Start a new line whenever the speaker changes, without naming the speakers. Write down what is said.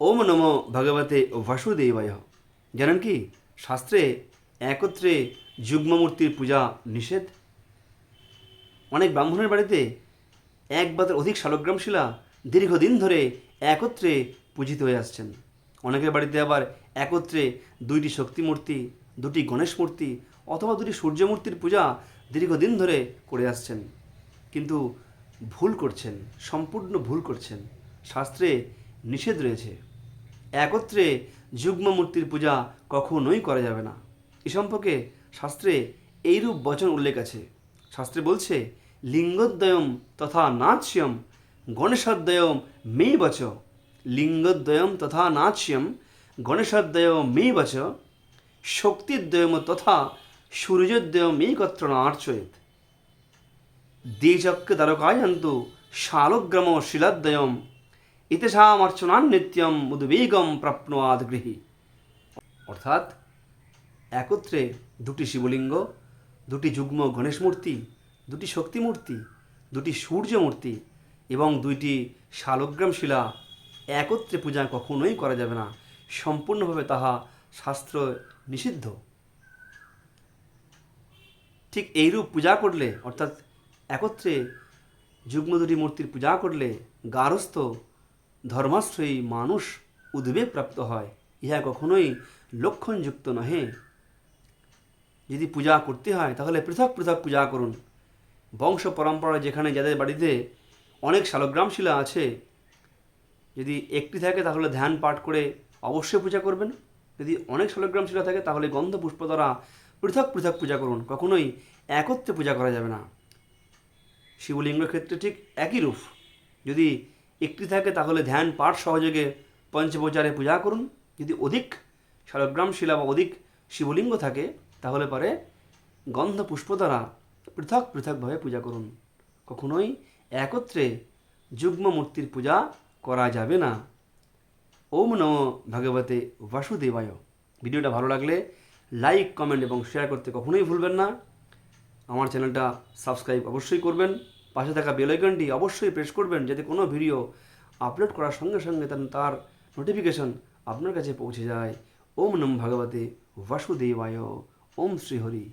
ওম নমো ভগবতে বাসুদেবায়। জানেন কি, শাস্ত্রে একত্রে যুগ্মমূর্তির পূজা নিষেধ। অনেক ব্রাহ্মণের বাড়িতে এক বা তার অধিক শালগ্রাম শিলা দীর্ঘদিন ধরে একত্রে পূজিত হয়ে আসছেন। অনেকের বাড়িতে আবার একত্রে দুইটি শক্তি মূর্তি, দুটি গণেশ মূর্তি অথবা দুটি সূর্য মূর্তির পূজা দীর্ঘদিন ধরে করে আসছেন। কিন্তু ভুল করছেন, সম্পূর্ণ ভুল করছেন। শাস্ত্রে নিষেধ রয়েছে, একত্রে যুগ্ম মূর্তির পূজা কখনোই করা যাবে না। এ সম্পর্কে শাস্ত্রে এইরূপ বচন উল্লেখ আছে। শাস্ত্রে বলছে, লিঙ্গদ্বয়ম তথা নাচ্যম গণেশাদ্বয়ম মে বচ। লিঙ্গদ্বয়ম তথা নাচ্যম গণেশাদ্বয়ম মে বচ। শক্তিদ্বয়ম তথা সূর্যোদ্বয়ম একত্র নার্চয়েত। দ্বিচক্র দ্বারকায়ন্তু শালগ্রাম শিলাদ্বয়ম ইতেষামর্চনান নিত্যম উদ্বেগম প্রাপ্নুয়াদ গৃহী। অর্থাৎ একত্রে দুটি শিবলিঙ্গ, দুটি যুগ্ম গণেশ মূর্তি, দুটি শক্তি মূর্তি, দুটি সূর্য মূর্তি এবং দুইটি শালগ্রাম শিলা একত্রে পূজা কখনোই করা যাবে না। সম্পূর্ণভাবে তাহা শাস্ত্র নিষিদ্ধ। ঠিক এইরূপ পূজা করলে, অর্থাৎ একত্রে যুগ্ম দুটি মূর্তির পূজা করলে গারস্থ ধর্মাশ্রয়ী মানুষ উদ্বেগ প্রাপ্ত হয়। ইহা কখনোই লক্ষণযুক্ত নহে। যদি পূজা করতে হয় তাহলে পৃথক পৃথক পূজা করুন। বংশ পরম্পরায় যেখানে যাদের বাড়িতে অনেক শালগ্রাম শিলা আছে, যদি একটি থাকে তাহলে ধ্যান পাঠ করে অবশ্যই পূজা করবেন। যদি অনেক শালগ্রাম শিলা থাকে তাহলে গন্ধ পুষ্প দ্বারা পৃথক পৃথক পূজা করুন। কখনোই একত্রে পূজা করা যাবে না। শিবলিঙ্গের ক্ষেত্রে ঠিক একই রূপ। যদি একটি থাকে তাহলে ধ্যান পাঠ সহযোগে পঞ্চপ্রচারে পূজা করুন। যদি অধিক শালগ্রাম শিলা বা অধিক শিবলিঙ্গ থাকে তাহলে পরে গন্ধ পুষ্প দ্বারা পৃথক পৃথকভাবে পূজা করুন। কখনোই একত্রে যুগ্ম মূর্তির পূজা করা যাবে না। ওম নমো ভগবতে বাসুদেবায়। ভিডিওটা ভালো লাগলে লাইক, কমেন্ট এবং শেয়ার করতে কখনোই ভুলবেন না। আমার চ্যানেলটা সাবস্ক্রাইব অবশ্যই করবেন। পাশে থাকা বেল আইকনটি অবশ্যই প্রেস করবেন, যাতে কোনো ভিডিও আপলোড করার সঙ্গে সঙ্গে তার নোটিফিকেশন আপনার কাছে পৌঁছে যায়। ওম নমঃ ভগবতে বাসুদেবায়। ওম শ্রী হরি।